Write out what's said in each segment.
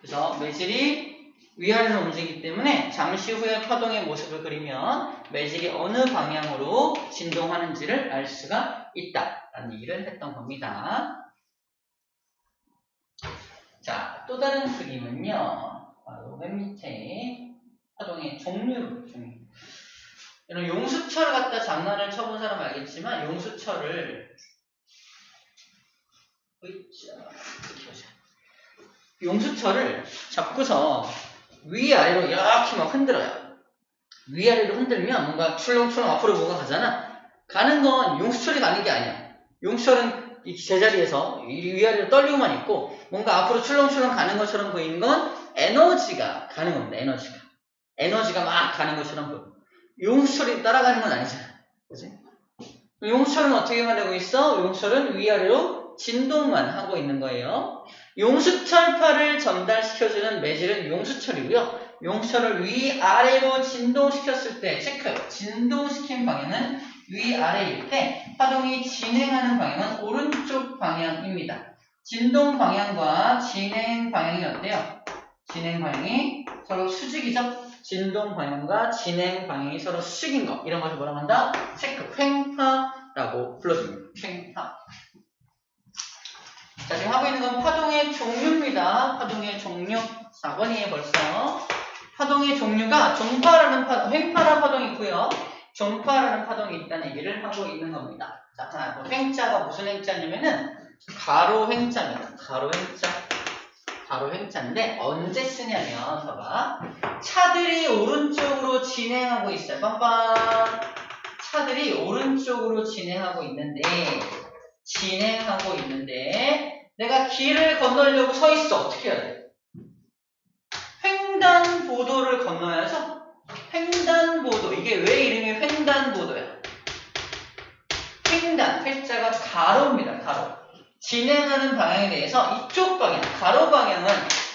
그래서 매질이 위아래로 움직이기 때문에 잠시 후에 파동의 모습을 그리면 매질이 어느 방향으로 진동하는지를 알 수가 있다라는 얘기를 했던 겁니다. 자, 또 다른 그림은요. 바로 맨 밑에 파동의 종류. 이런 용수철 갖다 장난을 쳐본 사람 알겠지만 용수철을 잡고서 위아래로 이렇게 막 흔들어요. 위아래로 흔들면 뭔가 출렁출렁 앞으로 뭐가 가잖아. 가는 건 용수철이 가는 게 아니야. 용수철은 이 제자리에서 위아래로 떨리고만 있고 뭔가 앞으로 출렁출렁 가는 것처럼 보이는 건 에너지가 가는 겁니다. 에너지가 막 가는 것처럼 보여. 용수철이 따라가는 건 아니잖아. 그치? 용수철은 어떻게 말하고 있어? 용수철은 위아래로 진동만 하고 있는 거예요. 용수철파를 전달시켜주는 매질은 용수철이고요. 용수철을 위아래로 진동시켰을 때 체크해요. 진동시킨 방향은 위아래일 때 파동이 진행하는 방향은 오른쪽 방향입니다. 진동 방향과 진행 방향이 어때요? 진행 방향이 서로 수직이죠? 진동 방향과 진행 방향이 서로 수직인 거. 이런 것을 뭐라고 한다? 체크, 횡파라고 불러줍니다. 횡파. 자, 지금 하고 있는 건 파동의 종류입니다. 파동의 종류. 4번이에요, 벌써. 파동의 종류가 종파라는 횡파라는 파동이 있고요. 종파라는 파동이 있다는 얘기를 하고 있는 겁니다. 자, 횡자가 무슨 횡자냐면은 가로 횡자입니다. 가로 횡자인데 언제 쓰냐면 봐봐. 차들이 오른쪽으로 진행하고 있어요. 빰빰. 차들이 오른쪽으로 진행하고 있는데 내가 길을 건너려고 서 있어. 어떻게 해야 돼? 횡단보도를 건너야죠. 횡단보도. 이게 왜 이름이 횡단보도야? 횡단. 횡자가 가로입니다. 가로. 진행하는 방향에 대해서 이쪽 방향, 가로 방향은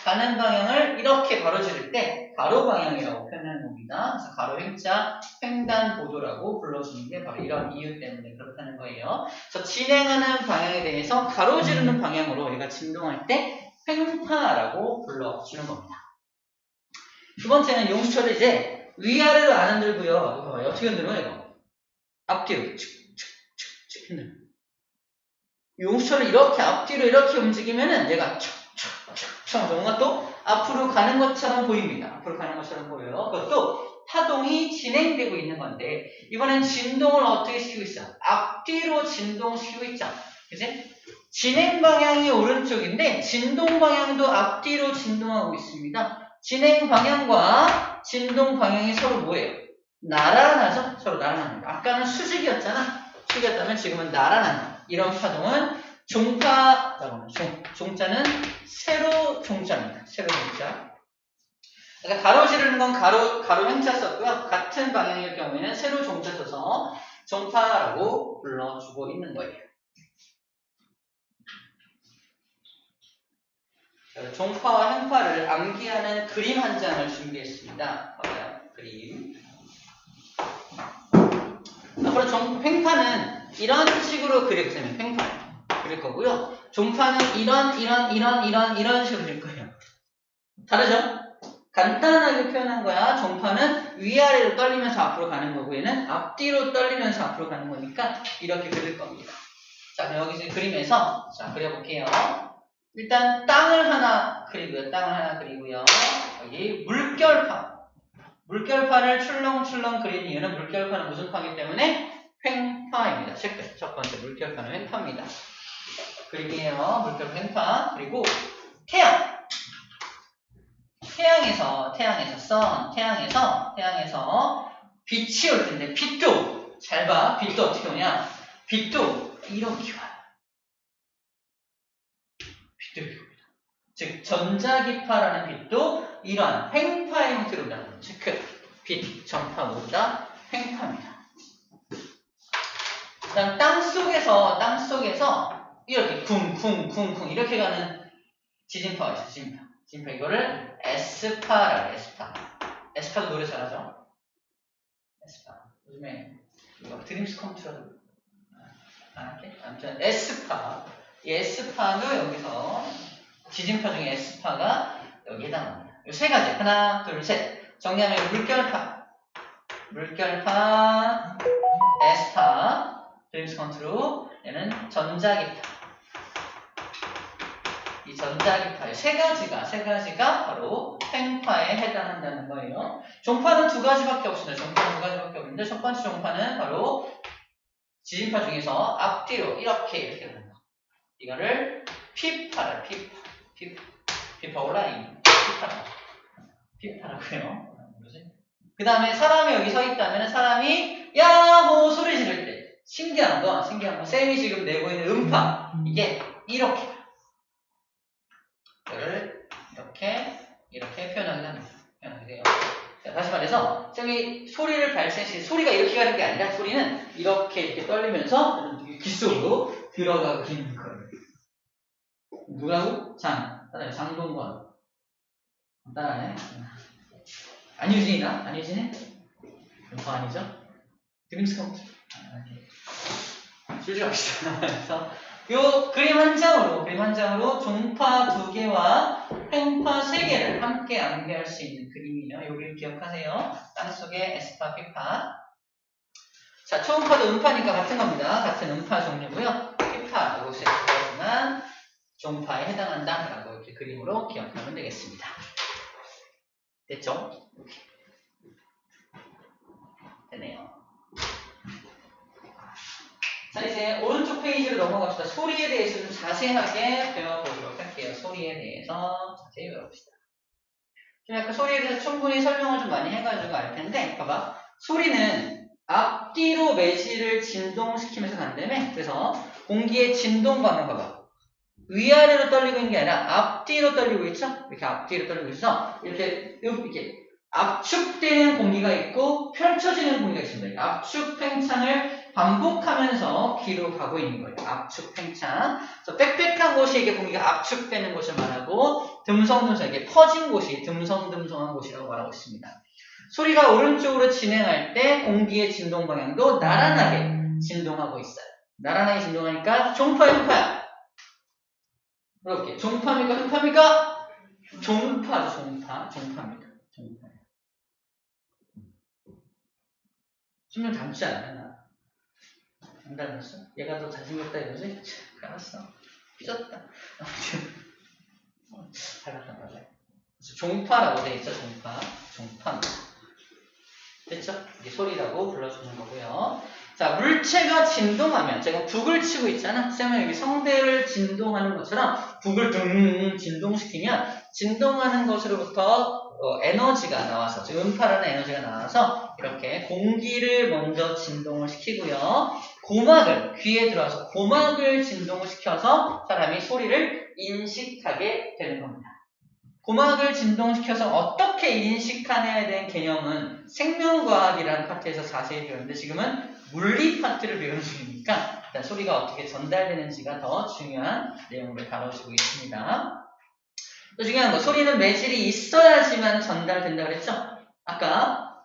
가는 방향을 이렇게 가로지를 때 가로 방향이라고 표현하는 겁니다. 그래서 가로 횡자, 횡단보도라고 불러주는 게 바로 이런 이유 때문에 그렇다는 거예요. 그래서 진행하는 방향에 대해서 가로지르는 방향으로 얘가 진동할 때 횡파라고 불러주는 겁니다. 두 번째는 용수철을 이제 위아래로 안 흔들고요. 봐봐요. 어떻게 흔들어요, 이거? 앞뒤로 축축축축 흔들어. 용수철을 이렇게 앞뒤로 이렇게 움직이면은 얘가 촥촥촥 뭔가 또 앞으로 가는 것처럼 보입니다. 앞으로 가는 것처럼 보여요. 그것도 파동이 진행되고 있는 건데 이번엔 진동을 어떻게 시키고 있어? 앞뒤로 진동시키고 있죠. 그치? 진행 방향이 오른쪽인데 진동 방향도 앞뒤로 진동하고 있습니다. 진행 방향과 진동 방향이 서로 뭐예요? 나란하죠? 서로 나란합니다. 아까는 수직이었잖아. 수직이었다면 지금은 나란한 이런 파동은 종파라고 합니다. 종자는 세로 종자입니다. 세로 종자. 그러니까 가로지르는 건 가로 횡자 썼고요. 같은 방향일 경우에는 세로 종자 써서 종파라고 불러주고 있는 거예요. 종파와 횡파를 암기하는 그림 한 장을 준비했습니다. 봐봐요. 그림. 앞으로 횡파는 이런 식으로 그려주세요. 횡파 그릴 거고요. 종파는 이런 식으로 그릴 거예요. 다르죠? 간단하게 표현한 거야. 종파는 위아래로 떨리면서 앞으로 가는 거고 얘는 앞뒤로 떨리면서 앞으로 가는 거니까 이렇게 그릴 겁니다. 자, 그럼 여기서 그림에서 자 그려볼게요. 일단 땅을 하나 그리고요. 여기 물결파를 출렁출렁 그리는 이유는 물결파는 무슨 파이기 때문에 횡파입니다. 체크. 첫 번째 물결파는 횡파입니다. 그림이에요. 물결파 횡파. 그리고 태양에서 빛이 올 텐데 빛도 잘 봐. 빛도 어떻게 오냐? 빛도 이렇게 와요. 빛도 이렇게 옵니다. 즉 전자기파라는 빛도 이러한 횡파의 형태로 온다는 거죠. 체크. 빛, 전파 모두 다 횡파입니다. 그다음 땅속에서 이렇게 쿵쿵쿵쿵 이렇게 가는 지진파가 있어요. 지진파 이거를 S파라고 해요. S파도 노래 잘하죠? S파. 요즘에 이거 드림스 컴퓨터도 안 할게? 아무튼 S파. 이 S파도 여기서 지진파 중에 S파가 여기에 해당합니다. 이 세 가지. 하나, 둘, 셋. 정리하면 물결파, S파, 드림스 컨트롤, 얘는 전자기파. 이 전자기파의 세 가지가 바로 횡파에 해당한다는 거예요. 종파는 두 가지밖에 없습니다. 종파는 두 가지밖에 없는데 첫 번째 종파는 바로 지진파 중에서 앞뒤로 이렇게 하는 거. 이거를 피파라, 피파 온라인, 피파라고요. 그 다음에 사람이 여기 서 있다면 사람이 야호 소리 지를 때 신기한 건 쌤이 지금 내고 있는 음파 이게 이렇게 이거를 이렇게 표현하게 됩니다. 자, 다시 말해서 쌤이 소리를 발생시 소리가 이렇게 가는 게 아니라 소리는 이렇게 떨리면서 귓속으로 들어가고 있는 거예요. 누가고? 따라해. 장동건. 따라해. 안유진이나? 안유진이? 더 아니죠? 드림스 컨트롤. 줄줄 합시다. 그래서 요 그림 한 장으로 종파 2개와 횡파 3개를 함께 암기할 수 있는 그림이에요. 요 그림 기억하세요. 땅속에 S파, P파. 자, 초음파도 음파니까 같은 겁니다. 같은 음파 종류고요. P파라고 쓰였지만 종파에 해당한다라고 이렇게 그림으로 기억하면 되겠습니다. 됐죠? 되네요. 자, 이제 오른쪽 페이지로 넘어갑시다. 소리에 대해서 좀 자세하게 배워보도록 할게요. 소리에 대해서 자세히 배워봅시다. 좀 약간 소리에 대해서 충분히 설명을 좀 많이 해가지고 알 텐데, 봐봐. 소리는 앞뒤로 매질을 진동시키면서 간다며? 그래서 공기의 진동 방향 봐봐. 위아래로 떨리고 있는 게 아니라 앞뒤로 떨리고 있죠? 이렇게 앞뒤로 떨리고 있어. 이렇게 압축되는 공기가 있고 펼쳐지는 공기가 있습니다. 압축 팽창을 반복하면서 귀로 가고 있는 거예요. 압축 팽창. 그래서 빽빽한 곳이 이게 공기가 압축되는 곳을 말하고 듬성듬성 이게 퍼진 곳이 듬성듬성한 곳이라고 말하고 있습니다. 소리가 오른쪽으로 진행할 때 공기의 진동 방향도 나란하게 진동하고 있어요. 나란하게 진동하니까 종파야, 횡파야? 이렇게 종파입니까? 횡파입니까? 종파죠. 종파입니다. 종파예요. 수면 닮지 않아? 안 닮았어? 얘가 더 잘생겼다 이거지? 알았어. 삐졌다. 닮았단 말이야. 그래서 종파라고 돼 있죠. 종파입니다. 됐죠? 이게 소리라고 불러주는 거고요. 자, 물체가 진동하면 제가 북을 치고 있잖아. 쌤은 여기 성대를 진동하는 것처럼 북을 둥 진동시키면 진동하는 것으로부터 에너지가 나와서 즉 음파라는 에너지가 나와서 이렇게 공기를 먼저 진동을 시키고요. 고막을 귀에 들어와서 고막을 진동을 시켜서 사람이 소리를 인식하게 되는 겁니다. 고막을 진동시켜서 어떻게 인식하냐에 대한 개념은 생명과학이라는 파트에서 자세히 배우는데 지금은 물리 파트를 배우는 중이니까 일단 소리가 어떻게 전달되는지가 더 중요한 내용을 다뤄주고 있습니다. 또 중요한 거, 소리는 매질이 있어야지만 전달된다 그랬죠? 아까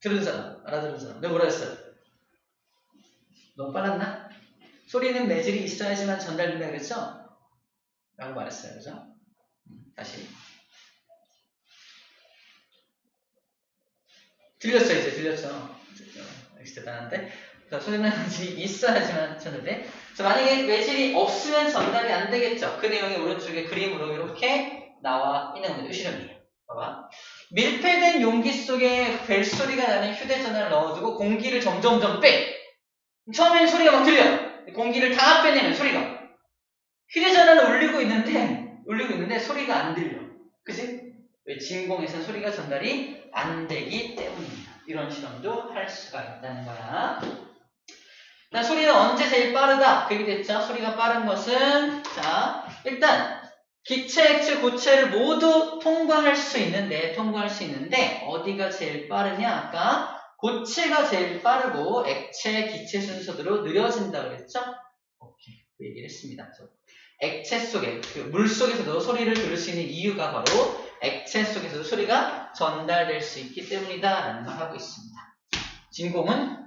들은 사람, 알아들은 사람, 내가 뭐라 했어요? 너무 빨랐나? 소리는 매질이 있어야지만 전달된다 그랬죠? 라고 말했어요. 그죠? 다시. 들렸죠? 이제 들렸죠? 역시 대단한데? 소리는 매질이 있어야지만 전달돼. 그래서 만약에 매질이 없으면 전달이 안 되겠죠? 그 내용이 오른쪽에 그림으로 이렇게 나와 있는 겁니다. 실험이에요. 봐봐. 밀폐된 용기 속에 벨소리가 나는 휴대전화를 넣어두고 공기를 점점점 빼. 처음에는 소리가 막 들려. 공기를 다 빼내면 소리가. 휴대전화는 울리고 있는데 소리가 안 들려. 그치? 왜 진공에서는 소리가 전달이 안 되기 때문입니다. 이런 실험도 할 수가 있다는 거야. 소리는 언제 제일 빠르다? 그게 됐죠? 소리가 빠른 것은 자 일단 기체, 액체, 고체를 모두 통과할 수 있는데 어디가 제일 빠르냐? 아까 고체가 제일 빠르고 액체, 기체 순서대로 느려진다 그랬죠? 오케이. 그 얘기를 했습니다. 액체 속에, 물 속에서도 소리를 들을 수 있는 이유가 바로 액체 속에서도 소리가 전달될 수 있기 때문이다 라는 말 하고 있습니다. 진공은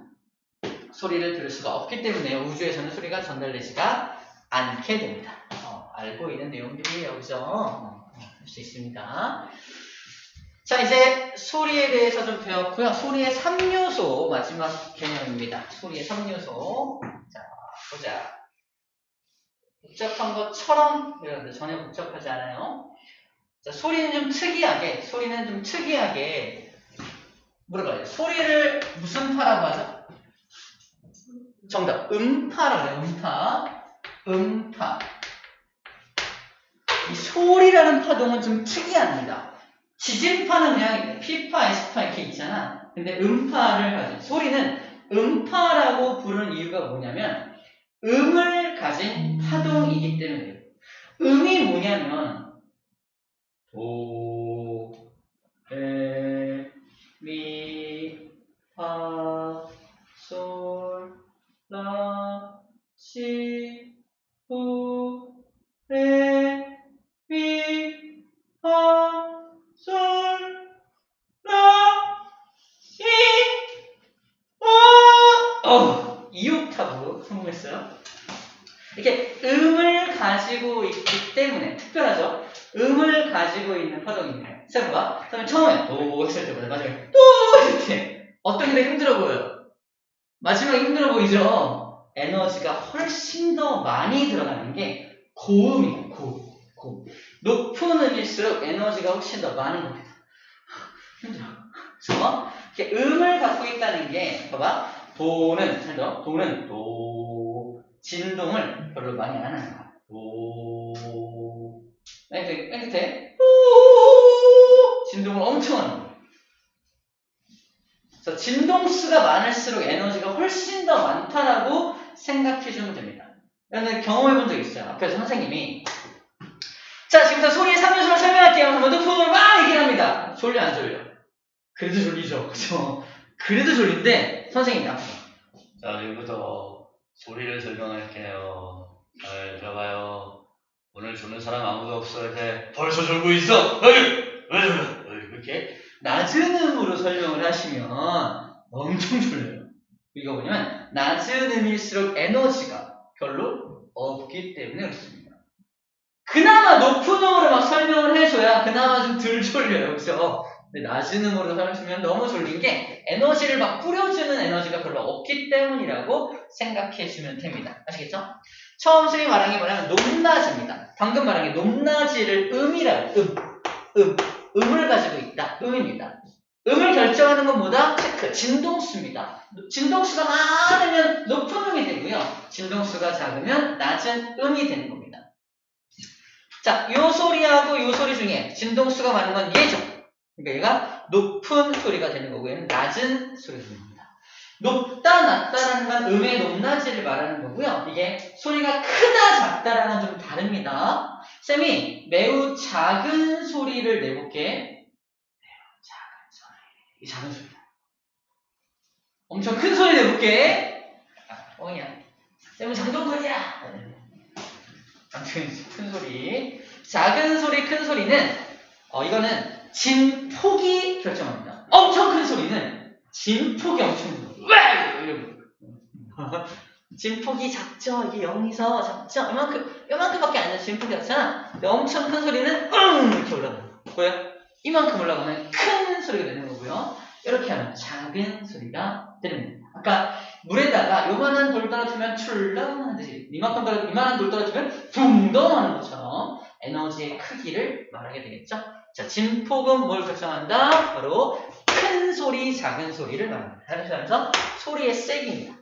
소리를 들을 수가 없기 때문에 우주에서는 소리가 전달되지가 않게 됩니다. 알고 있는 내용들이에요. 그죠? 할 수 있습니다. 자, 이제 소리에 대해서 좀 배웠고요. 소리의 3요소 마지막 개념입니다. 소리의 3요소. 자, 보자. 복잡한 것처럼 여러분들 전혀 복잡하지 않아요. 자, 소리는 좀 특이하게 물어봐요. 소리를 무슨 파라고 하죠? 정답. 음파라고 해요. 음파. 이 소리라는 파동은 좀 특이합니다. 지진파는 그냥 P파, S파 이렇게 있잖아. 근데 음파를 가진 소리는 음파라고 부르는 이유가 뭐냐면 음을 가진 파동이기 때문이에요. 음이 뭐냐면 도, 레, 미, 파, 솔, 라, 시, 도, 레, 미, 파, 솔, 라, 시, 이 옥타브 성공했어요. 이렇게 음을 가지고 있기 때문에 특별하죠. 음을 가지고 있는 파동입니다. 세번가 그러면 처음에 도 했을 때보다 마지막에 또 이렇게 어떤 게 힘들어 보여요? 마지막에 힘들어 보이죠? 에너지가 훨씬 더 많이 들어가는 게 고음이에요. 고음. 높은 음일수록 에너지가 훨씬 더 많은 겁니다. 힘들어. 그래서 이렇게 음을 갖고 있다는 게 봐봐. 도는 도 진동을 별로 많이 안 하는 거야. 도 맨 끝에 진동을 엄청 하는 거야. 그래서 진동수가 많을수록 에너지가 훨씬 더 많다라고 생각해주면 됩니다. 여러분들 경험해본 적 있어요? 앞에서 선생님이 자 지금부터 소리의 3요소를 설명할게요. 한번 높음을 막 얘기를 합니다. 졸려 안 졸려? 그래도 졸리죠. 그죠? 그래도 졸린데 선생님이 앞에서 자, 지금부터 소리를 설명할게요. 잘 들어봐요. 오늘 조는 사람 아무도 없어. 이제 벌써 졸고 있어. 이렇게 낮은 음으로 설명을 하시면 엄청 졸려요. 이거 뭐냐면 낮은 음일수록 에너지가 별로 없기 때문에 그렇습니다. 그나마 높은 음으로 막 설명을 해줘야 그나마 좀 덜 졸려요. 그죠? 근데 낮은 음으로 설명하시면 너무 졸린 게 에너지를 막 뿌려주는 에너지가 별로 없기 때문이라고 생각해주면 됩니다. 아시겠죠? 처음 선생님이 말한 게 뭐냐면 높낮입니다. 방금 말한 게 높낮이를 음이라고 음을 가지고 있다. 음입니다. 음을 결정하는 건 뭐다? 체크. 진동수입니다. 진동수가 많으면 높은 음이 되고요. 진동수가 작으면 낮은 음이 되는 겁니다. 자, 요 소리하고 요 소리 중에 진동수가 많은 건 얘죠. 그러니까 얘가 높은 소리가 되는 거고 얘는 낮은 소리가 되는 겁니다. 높다, 낮다라는 건 음의 높낮이를 말하는 거고요. 이게 소리가 크다, 작다라는 건 좀 다릅니다. 쌤이 매우 작은 소리를 내볼게. 이 작은 소리다. 엄청 큰 소리 내볼게. 뻥이야. 쌤은 장동건이야. 아무튼 큰 소리. 작은 소리, 큰 소리는 이거는 진폭이 결정합니다. 엄청 큰 소리는 진폭이 엄청 큰 소리. 진폭이 작죠. 이게 0에서 작죠. 이만큼밖에 안 돼요. 진폭이 작잖아. 근데 엄청 큰 소리는 이렇게 올라가요. 보여? 이만큼 올라가면 큰 소리가 되는 거고요. 이렇게 하면 작은 소리가 되는 겁니다. 아까 물에다가 요만한 돌 떨어뜨리면 출렁 하듯이 이만한 돌 떨어뜨리면 붕덩 하는 것처럼 에너지의 크기를 말하게 되겠죠. 자, 진폭은 뭘 결정한다? 바로 큰 소리, 작은 소리를 말합니다. 그래서 소리의 세기입니다.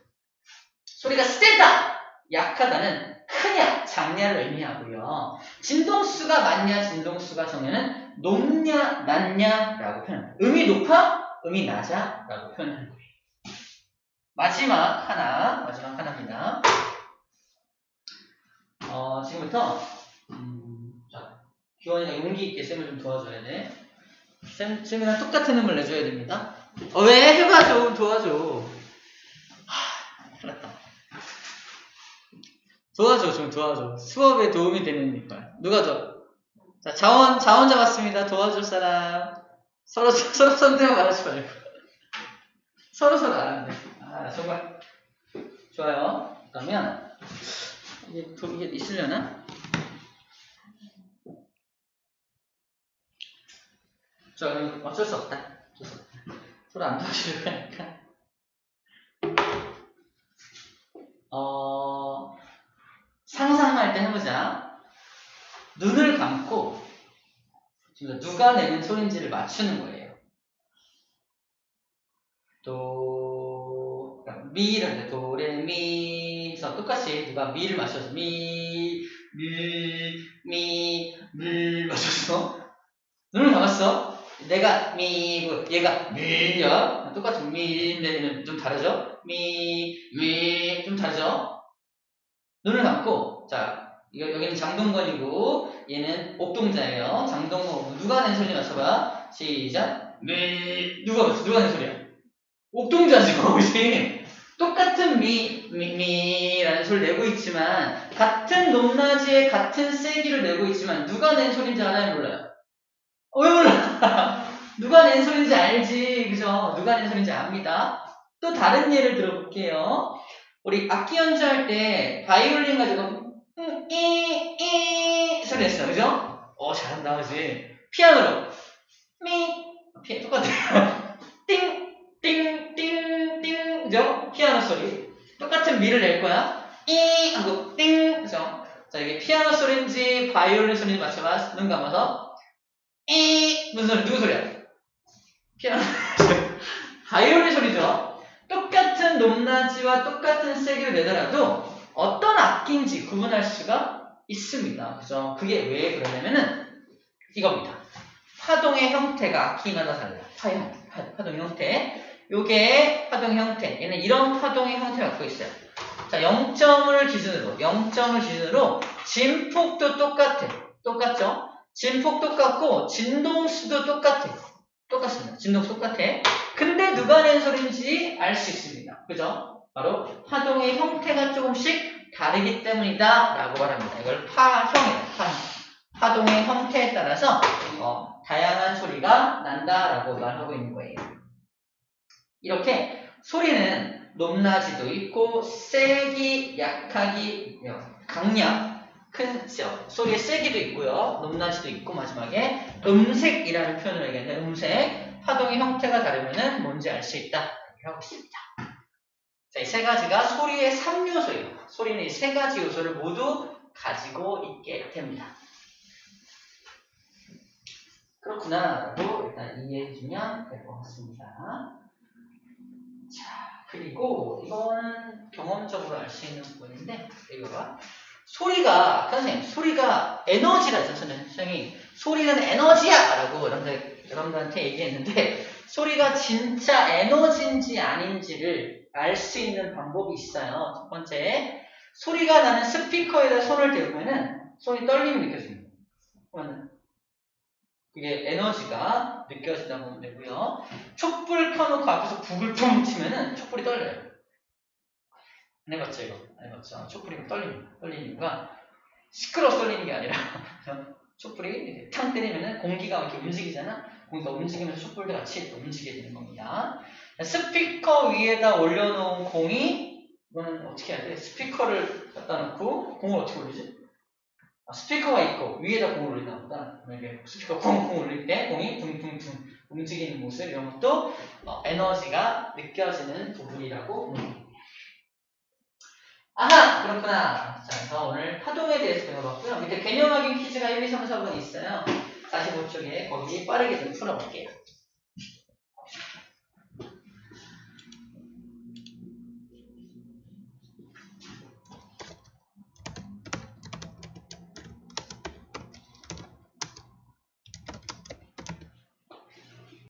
소리가 세다, 약하다는 크냐, 작냐를 의미하고요. 진동수가 많냐, 진동수가 적냐는 높냐, 낮냐라고 표현합니다. 음이 높아, 음이 낮아 라고 표현하는 거예요. 마지막 하나입니다. 지금부터 자, 기원이가 용기 있게 쌤을 좀 도와줘야 돼. 쌤이랑 똑같은 음을 내줘야 됩니다. 왜? 해봐 좀 도와줘. 큰일 났다. 좀 도와줘. 수업에 도움이 되는 거야. 누가 줘? 자, 자원 잡았습니다. 도와줄 사람. 서로 선대만 말하지 말고. 서로 안 하는데. 정말. 좋아요. 그러면 이게 있으려나? 자, 그럼 어쩔 수 없다. 서로 안 도와주려고 하니까. 상상할 때 해보자. 눈을 감고 누가 내는 소리인지를 맞추는 거예요. 미를 도레미에서 똑같이 누가 미를 맞춰서 미 맞췄어. 눈을 감았어. 내가 미고 얘가 미야. 똑같은 미인데 좀 다르죠? 좀 다르죠? 눈을 감고 자 여기는 장동건이고 얘는 옥동자예요. 장동건 누가 낸 소리 맞춰봐. 시작. 누가 낸 소리야? 옥동자죠. 그치? 똑같은 미라는 소리를 내고 있지만 같은 높낮이에 같은 세기를 내고 있지만 누가 낸 소리인지 알아요? 몰라요? 왜 몰라? 누가 낸 소리인지 알지. 그죠? 누가 낸 소리인지 압니다. 또 다른 예를 들어볼게요. 우리 악기 연주할 때 바이올린 가지고 소리 냈어. 그죠? 잘한다. 그지? 피아노로 똑같아요. 띵 그죠? 피아노 소리 똑같은 미를 낼 거야. 하고 띵 그죠? 자 이게 피아노 소리인지 바이올린 소리인지 맞춰봐. 눈 감아서 무슨 소리? 누구 소리야? 피아노 바이올린 소리죠. 똑같은 높낮이와 똑같은 세기를 내더라도 어떤 악기인지 구분할 수가 있습니다. 그죠? 그게 왜 그러냐면은 이겁니다. 파동의 형태가 악기마다 달라요. 파동의 형태. 요게 파동의 형태. 얘는 이런 파동의 형태를 갖고 있어요. 자, 0점을 기준으로 진폭도 똑같죠? 진폭 똑같고 진동수도 똑같습니다. 진동수 똑같아. 근데 누가 낸 소리인지 알 수 있습니다. 그죠? 바로 파동의 형태가 조금씩 다르기 때문이다 라고 말합니다. 이걸 파동의 형태에 따라서 다양한 소리가 난다라고 말하고 있는 거예요. 이렇게 소리는 높낮이도 있고 세기, 약하기, 강약, 큰 소리의 세기도 있고요. 높낮이도 있고 마지막에 음색이라는 표현을 얘기하는데 음색, 파동의 형태가 다르면은 뭔지 알 수 있다 라고 있습니다. 자, 이 세 가지가 소리의 3요소예요. 소리는 이 세 가지 요소를 모두 가지고 있게 됩니다. 그렇구나 라고 일단 이해해주면 될 것 같습니다. 자, 그리고 이거는 경험적으로 알 수 있는 부분인데 이거가 소리가 소리가 에너지라죠. 선생님이 소리는 에너지야 라고 여러분들한테 얘기했는데 소리가 진짜 에너지인지 아닌지를 알 수 있는 방법이 있어요. 첫 번째, 소리가 나는 스피커에다 손을 대보면은 손이 떨림이 느껴집니다. 그러면 그게 에너지가 느껴진다고 보면 되고요. 촛불 켜놓고 앞에서 북을 퉁 치면은 촛불이 떨려요. 안 해봤죠, 이거? 안 해봤죠? 촛불이 떨리는 이유가 시끄러워서 떨리는 게 아니라 촛불이 이렇게 탕 때리면은 공기가 이렇게 움직이잖아? 공기가 움직이면서 촛불도 같이 움직이게 되는 겁니다. 스피커 위에다 올려놓은 공이 이거는 어떻게 해야 돼? 스피커를 갖다 놓고 공을 어떻게 올리지? 스피커가 있고 위에다 공을 올리나 보다. 만약에 스피커 공 올릴 때 공이 둥둥둥 움직이는 모습 이런 것도 에너지가 느껴지는 부분이라고 봅니다. 아하! 그렇구나. 자, 그래서 오늘 파동에 대해서 배워봤고요. 밑에 개념 확인 퀴즈가 1, 2, 3, 4번 있어요. 45쪽에 거기 빠르게 좀 풀어볼게요.